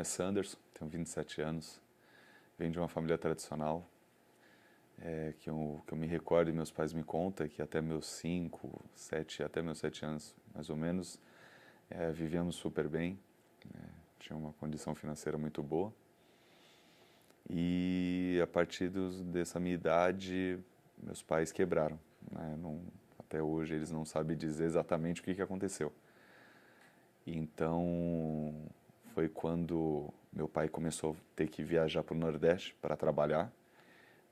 é Sanderson, tenho 27 anos, venho de uma família tradicional, que eu me recordo e meus pais me contam que até meus 7 anos, mais ou menos, vivíamos super bem, tinha uma condição financeira muito boa. E a partir dessa minha idade, meus pais quebraram, né? Até hoje eles não sabem dizer exatamente o que aconteceu. Então, foi quando meu pai começou a ter que viajar para o Nordeste para trabalhar,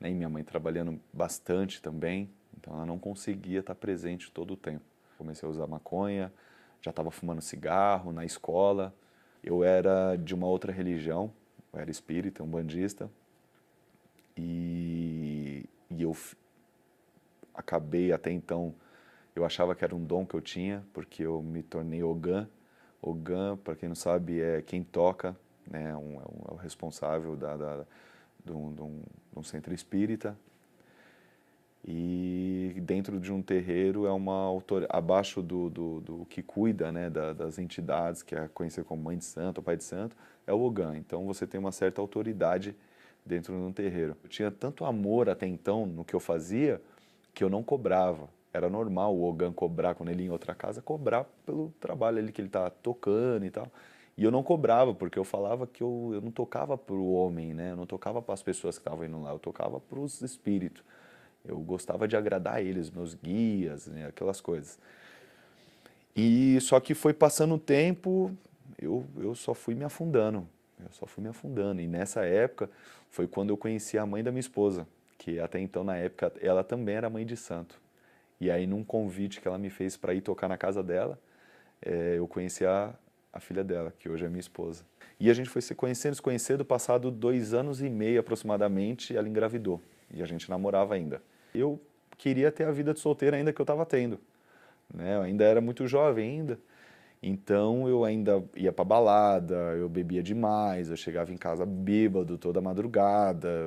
né? E minha mãe trabalhando bastante também, então ela não conseguia estar presente todo o tempo. Comecei a usar maconha, já estava fumando cigarro na escola. Eu era de uma outra religião, eu era espírita, umbandista, e eu acabei até então, eu achava que era um dom que eu tinha, porque eu me tornei Ogã. Ogã, para quem não sabe, é quem toca, né? É o responsável de um centro espírita. E dentro de um terreiro é uma autoridade, abaixo do que cuida, né, das entidades, que é conhecido como mãe de santo ou pai de santo, é o Ogã. Então você tem uma certa autoridade dentro de um terreiro. Eu tinha tanto amor até então no que eu fazia, que eu não cobrava. Era normal o Ogã cobrar, quando ele ia em outra casa, cobrar pelo trabalho ali que ele está tocando e tal. E eu não cobrava, porque eu falava que eu não tocava para o homem, né? Eu não tocava para as pessoas que estavam indo lá, eu tocava para os espíritos. Eu gostava de agradar eles, meus guias, né? Aquelas coisas. E só que foi passando o tempo, eu só fui me afundando. Eu só fui me afundando. E nessa época foi quando eu conheci a mãe da minha esposa, que até então, na época, ela também era mãe de santo. E aí, num convite que ela me fez para ir tocar na casa dela, eu conheci a filha dela, que hoje é minha esposa. E a gente foi se conhecendo, passado 2 anos e meio aproximadamente, ela engravidou. E a gente namorava ainda. Eu queria ter a vida de solteiro ainda que eu estava tendo, né? Eu ainda era muito jovem ainda. Então eu ainda ia pra balada, eu bebia demais, eu chegava em casa bêbado toda madrugada,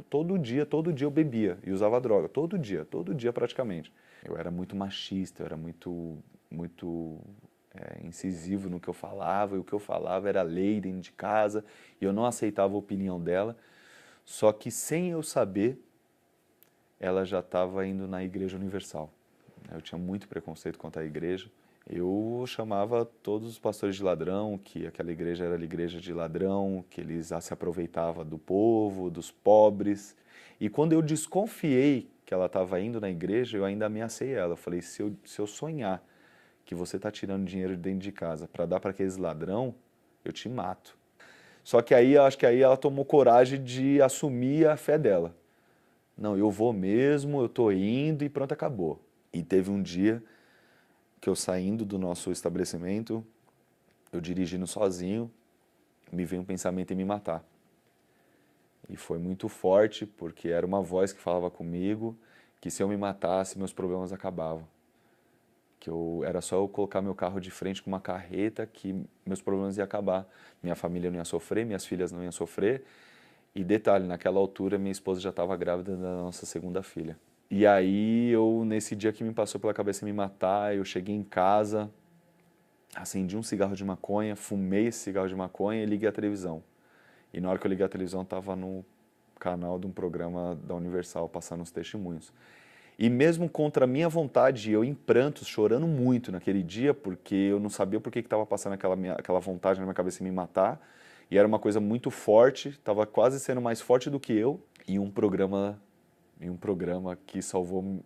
todo dia eu bebia e usava droga, todo dia praticamente. Eu era muito machista, eu era muito incisivo no que eu falava, e o que eu falava era lei dentro de casa, e eu não aceitava a opinião dela, só que sem eu saber, ela já estava indo na Igreja Universal. Eu tinha muito preconceito contra a igreja. Eu chamava todos os pastores de ladrão, que aquela igreja era a igreja de ladrão, que eles se aproveitavam do povo, dos pobres. E quando eu desconfiei que ela estava indo na igreja, eu ainda ameacei ela. Eu falei, se eu sonhar que você está tirando dinheiro de dentro de casa para dar para aqueles ladrão, eu te mato. Só que aí, acho que aí ela tomou coragem de assumir a fé dela. Não, eu vou mesmo, eu tô indo e pronto, acabou. E teve um dia que eu saindo do nosso estabelecimento, eu dirigindo sozinho, me veio um pensamento em me matar. E foi muito forte, porque era uma voz que falava comigo, que se eu me matasse, meus problemas acabavam. Era só eu colocar meu carro de frente com uma carreta que meus problemas iam acabar. Minha família não ia sofrer, minhas filhas não iam sofrer. E detalhe, naquela altura minha esposa já estava grávida da nossa segunda filha. E aí, nesse dia que me passou pela cabeça me matar, eu cheguei em casa, acendi um cigarro de maconha, fumei esse cigarro de maconha e liguei a televisão. E na hora que eu liguei a televisão, estava no canal de um programa da Universal, passando os testemunhos. E mesmo contra a minha vontade, eu em prantos, chorando muito naquele dia, porque eu não sabia por que estava passando aquela vontade na minha cabeça de me matar, e era uma coisa muito forte, estava quase sendo mais forte do que eu, e um programa que salvou,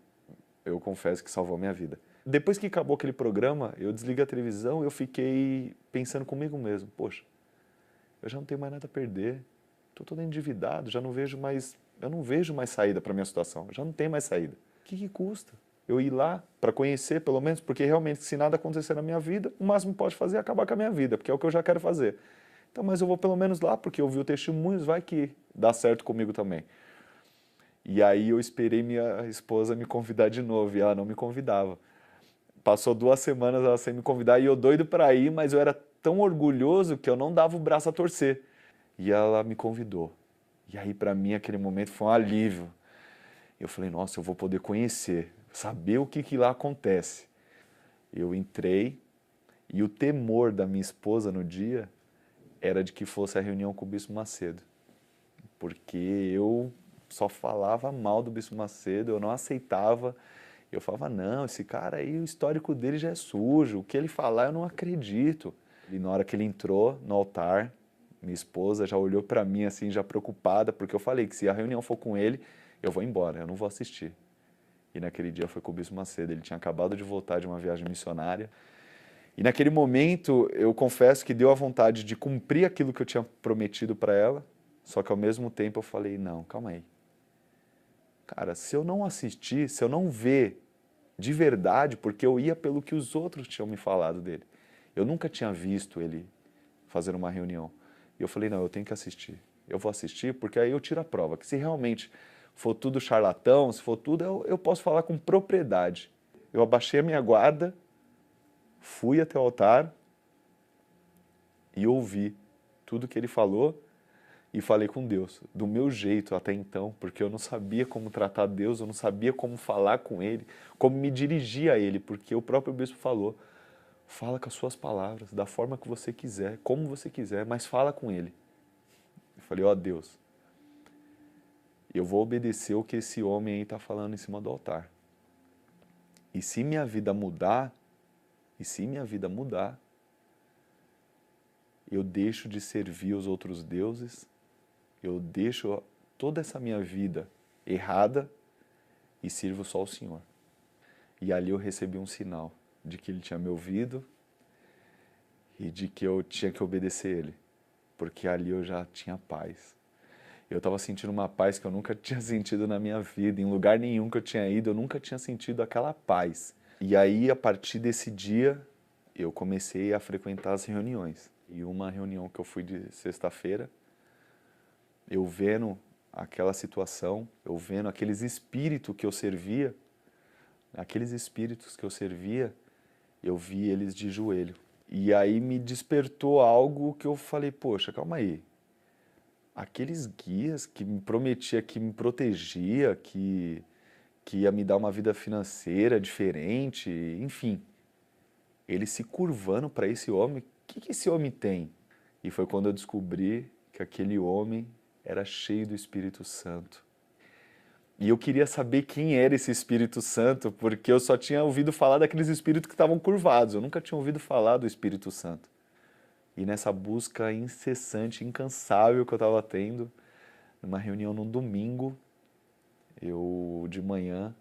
eu confesso que salvou a minha vida. Depois que acabou aquele programa, eu desliguei a televisão e eu fiquei pensando comigo mesmo, poxa, eu já não tenho mais nada a perder, estou todo endividado, eu não vejo mais saída para a minha situação, já não tem mais saída. O que custa? Eu ir lá para conhecer, pelo menos, porque realmente, se nada acontecer na minha vida, o máximo que pode fazer é acabar com a minha vida, porque é o que eu já quero fazer. Então, mas eu vou pelo menos lá, porque eu vi o testemunhos, vai que dá certo comigo também. E aí eu esperei minha esposa me convidar de novo, e ela não me convidava. Passou 2 semanas ela sem me convidar, e eu doido para ir, mas eu era tão orgulhoso que eu não dava o braço a torcer. E ela me convidou. E aí para mim aquele momento foi um alívio. Eu falei, nossa, eu vou poder conhecer, saber o que lá acontece. Eu entrei, e o temor da minha esposa no dia era de que fosse a reunião com o Bispo Macedo, porque eu só falava mal do Bispo Macedo, eu não aceitava. Eu falava, não, esse cara aí, o histórico dele já é sujo, o que ele falar eu não acredito. E na hora que ele entrou no altar, minha esposa já olhou para mim assim, já preocupada, porque eu falei que se a reunião for com ele, eu vou embora, eu não vou assistir. E naquele dia foi com o Bispo Macedo, ele tinha acabado de voltar de uma viagem missionária. E naquele momento, eu confesso que deu a vontade de cumprir aquilo que eu tinha prometido para ela, só que ao mesmo tempo eu falei, não, calma aí. Cara, se eu não assistir, se eu não ver de verdade, porque eu ia pelo que os outros tinham me falado dele. Eu nunca tinha visto ele fazer uma reunião. E eu falei, não, eu tenho que assistir. Eu vou assistir porque aí eu tiro a prova, que se realmente for tudo charlatão, se for tudo, eu posso falar com propriedade. Eu abaixei a minha guarda, fui até o altar e ouvi tudo que ele falou e falei com Deus, do meu jeito até então, porque eu não sabia como tratar Deus, eu não sabia como falar com Ele, como me dirigir a Ele, porque o próprio bispo falou, fala com as suas palavras, da forma que você quiser, como você quiser, mas fala com Ele. Eu falei, ó Deus, eu vou obedecer o que esse homem aí está falando em cima do altar. E se minha vida mudar, eu deixo de servir os outros deuses, eu deixo toda essa minha vida errada e sirvo só o Senhor. E ali eu recebi um sinal de que Ele tinha me ouvido e de que eu tinha que obedecer Ele, porque ali eu já tinha paz. Eu estava sentindo uma paz que eu nunca tinha sentido na minha vida, em lugar nenhum que eu tinha ido, eu nunca tinha sentido aquela paz. E aí, a partir desse dia, eu comecei a frequentar as reuniões. E uma reunião que eu fui de sexta-feira, eu vendo aquela situação, eu vendo aqueles espíritos que eu servia, eu vi eles de joelho. E aí me despertou algo que eu falei, poxa, calma aí. Aqueles guias que me prometia, que me protegia, que ia me dar uma vida financeira diferente, enfim. Ele se curvando para esse homem, o que esse homem tem? E foi quando eu descobri que aquele homem era cheio do Espírito Santo. E eu queria saber quem era esse Espírito Santo, porque eu só tinha ouvido falar daqueles espíritos que estavam curvados, eu nunca tinha ouvido falar do Espírito Santo. E nessa busca incessante, incansável que eu estava tendo, numa reunião num domingo, de manhã,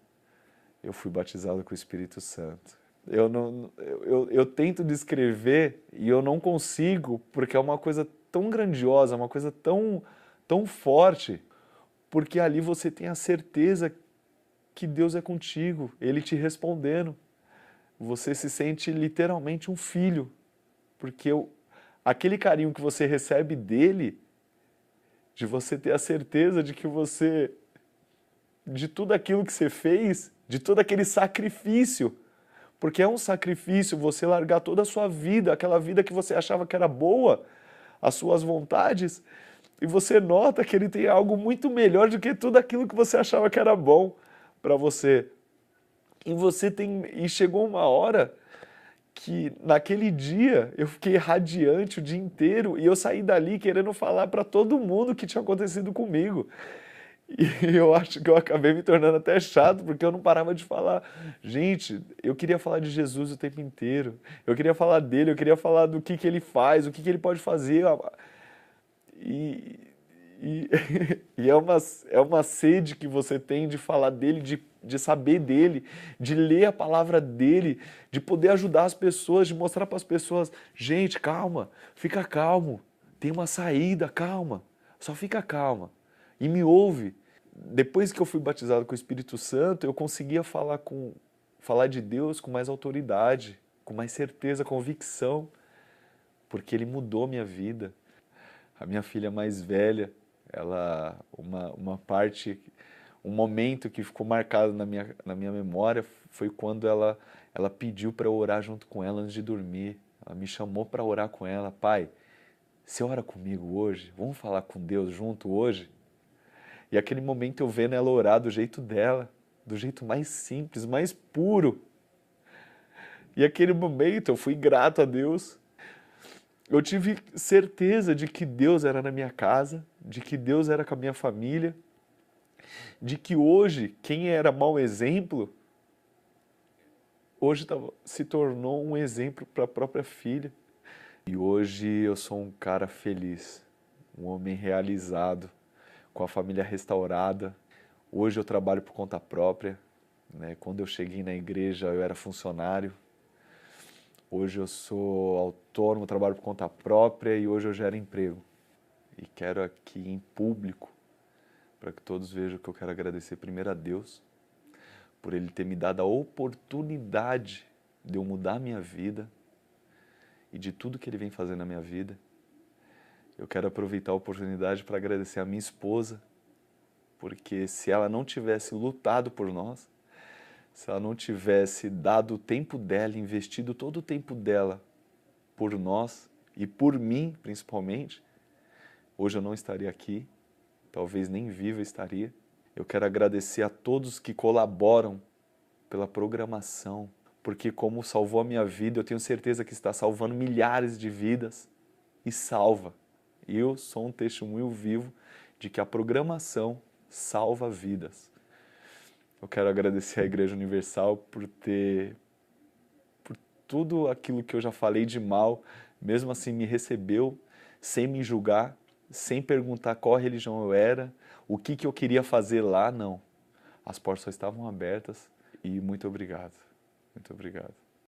eu fui batizado com o Espírito Santo. Eu tento descrever e eu não consigo, porque é uma coisa tão grandiosa, uma coisa tão forte, porque ali você tem a certeza que Deus é contigo, Ele te respondendo. Você se sente literalmente um filho, porque aquele carinho que você recebe dele, de você ter a certeza de que de tudo aquilo que você fez, de todo aquele sacrifício, porque é um sacrifício você largar toda a sua vida, aquela vida que você achava que era boa, as suas vontades, e você nota que ele tem algo muito melhor do que tudo aquilo que você achava que era bom para você. E chegou uma hora que naquele dia eu fiquei radiante o dia inteiro e eu saí dali querendo falar para todo mundo o que tinha acontecido comigo. E eu acho que eu acabei me tornando até chato, porque eu não parava de falar. Gente, eu queria falar de Jesus o tempo inteiro. Eu queria falar dele, eu queria falar do que ele faz, o que ele pode fazer. E, e, e é uma sede que você tem de falar dele, de saber dele, de ler a palavra dele, de poder ajudar as pessoas, de mostrar para as pessoas, gente, calma, fica calmo, tem uma saída, calma, só fica calma. E me ouve. Depois que eu fui batizado com o Espírito Santo, eu conseguia falar de Deus com mais autoridade, com mais certeza, convicção, porque Ele mudou minha vida. A minha filha mais velha, um momento que ficou marcado na minha memória foi quando ela pediu para eu orar junto com ela antes de dormir. Ela me chamou para orar com ela. Pai, você ora comigo hoje? Vamos falar com Deus junto hoje? E aquele momento eu vendo ela orar do jeito dela, do jeito mais simples, mais puro. E aquele momento eu fui grato a Deus. Eu tive certeza de que Deus era na minha casa, de que Deus era com a minha família, de que hoje quem era mau exemplo, hoje se tornou um exemplo para a própria filha. E hoje eu sou um cara feliz, um homem realizado, com a família restaurada. Hoje eu trabalho por conta própria, né? Quando eu cheguei na igreja eu era funcionário. Hoje eu sou autônomo, trabalho por conta própria e hoje eu gero emprego. E quero aqui em público, para que todos vejam que eu quero agradecer primeiro a Deus, por Ele ter me dado a oportunidade de eu mudar a minha vida e de tudo que Ele vem fazendo na minha vida. Eu quero aproveitar a oportunidade para agradecer a minha esposa, porque se ela não tivesse lutado por nós, se ela não tivesse dado o tempo dela, investido todo o tempo dela por nós e por mim principalmente, hoje eu não estaria aqui, talvez nem vivo estaria. Eu quero agradecer a todos que colaboram pela programação, porque como salvou a minha vida, eu tenho certeza que está salvando milhares de vidas e salva. Eu sou um testemunho vivo de que a programação salva vidas. Eu quero agradecer à Igreja Universal por tudo aquilo que eu já falei de mal, mesmo assim me recebeu sem me julgar, sem perguntar qual religião eu era, o que eu queria fazer lá, não. As portas só estavam abertas e muito obrigado. Muito obrigado.